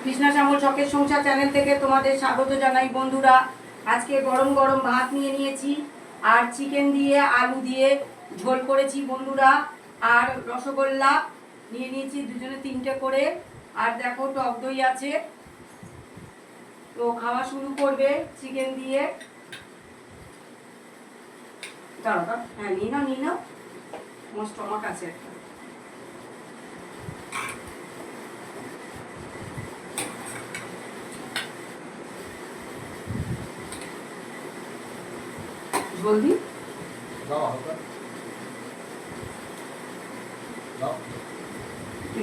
কৃষ্ণা শ্যামল শখের সংসার চ্যানেল থেকে তোমাদের স্বাগত জানাই বন্ধুরা। আজকে গরম গরম ভাত নিয়ে নিয়েছি আর চিকেন দিয়ে আলু দিয়ে ঝোল করেছি বন্ধুরা, আর রসগোল্লা নিয়ে নিয়েছি দুজনে তিনটে করে, আর দেখো টক দই আছে। তো খাওয়া শুরু করবে চিকেন দিয়ে। দাঁড়া, হ্যাঁ নিয়ে নাও, আমার স্টমাক আছে একটা। জলদি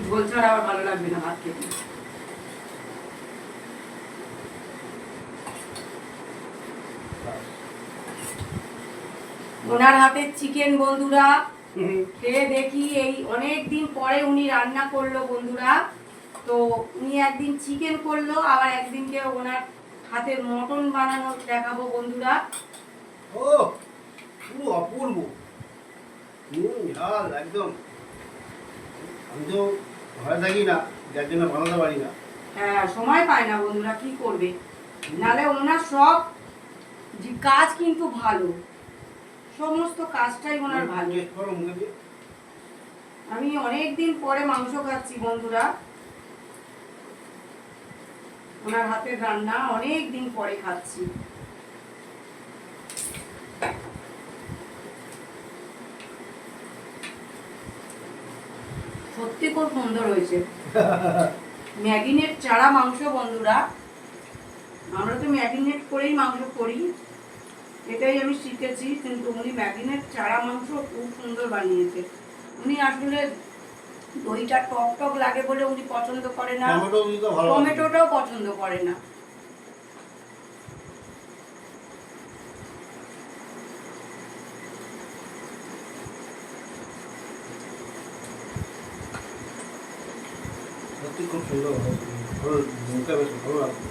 ঝোল ছাড়া আবার ভালো লাগবে না ভাত খেতে। ওনার হাতের চিকেন বন্ধুরা খেয়ে দেখি, এই অনেক দিন পরে উনি রান্না করলো বন্ধুরা। তো উনি একদিন চিকেন করলো, আবার একদিনকে ওনার হাতের মটন বানানো দেখাবো বন্ধুরা। ও পুরো অপূর্ব, ঝাল একদম। আমি তো ঘরে থাকি না, যার জন্য বানাতে পারি না। হ্যাঁ, সময় পায় না বন্ধুরা, কি করবে। নালে ওনার সব কাজ কিন্তু ভালো, সমস্ত কাজটাই ওনার ভালো। আমি অনেক দিন পরে মাংস খাচ্ছি বন্ধুরা, ওনার হাতের রান্না অনেক দিন পরে খাচ্ছি। সত্যি খুব সুন্দর হয়েছে। ম্যাগিনেট চারা মাংস বন্ধুরা, আমরা তো ম্যাগিনেট করেই মাংস করি, এটাই আমি শিখেছি, কিন্তু উনি ম্যাগিনেট চারা মাংস খুব সুন্দর বানিয়েছে। উনি আসলে দইটা টক টক লাগে বলে উনি পছন্দ করে না, টমেটোটাও পছন্দ করে না। সত্যি খুব সুন্দর, ভালো মুখে বেশ ভালো লাগবে।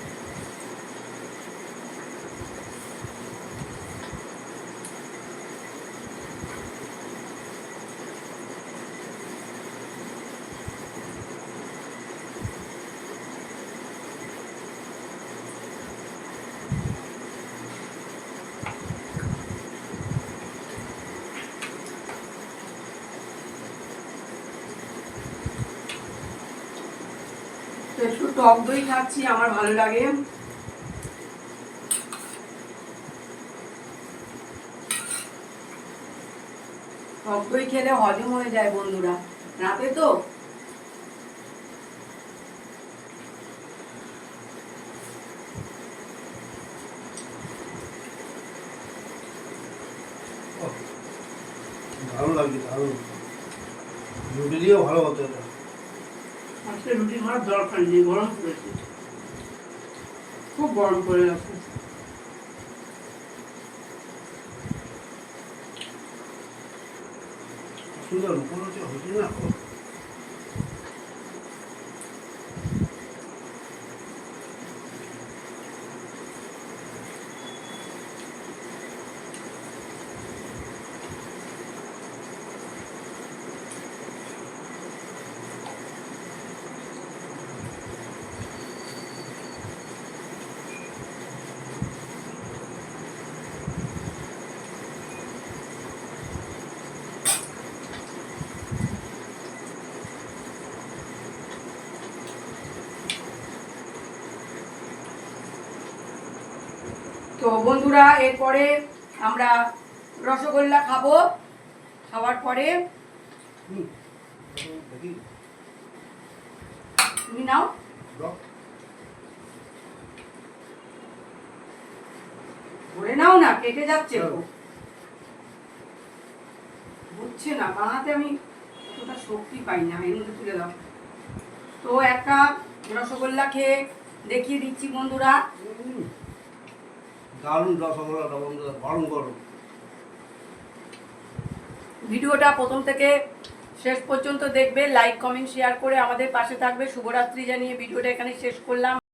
একটু টক দই খাচ্ছি, আমার ভালো লাগে। টক দই খেলে হজম হয়ে যায় বন্ধুরা, রাতে তো। ভালো লাগছে, দারুণ। রুটি দিয়েও ভালো হতো এটা। আজকে রুটি খাওয়ার দরকার নেই, গরম করেছি, খুব গরম করে আছে। সুন্দর মুখোমুখি হয়েছে না। তো বন্ধুরা, এরপরে আমরা রসগোল্লা খাবো। খাওয়ার পরে তুমি নাও, ধরে নাও না, কেটে যাচ্ছে তো, বুঝছে না বানাতে, আমি অতটা শক্তি পাই না। এর মধ্যে তুলে দাও। তো একটা রসগোল্লা খেয়ে দেখিয়ে দিচ্ছি বন্ধুরা। দারুণ রসগোল্লাটা বন্ধুরা, গরম গরম। ভিডিওটা প্রথম থেকে শেষ পর্যন্ত দেখবে, লাইক কমেন্ট শেয়ার করে আমাদের পাশে থাকবে। শুভরাত্রি জানিয়ে ভিডিওটা এখানে শেষ করলাম।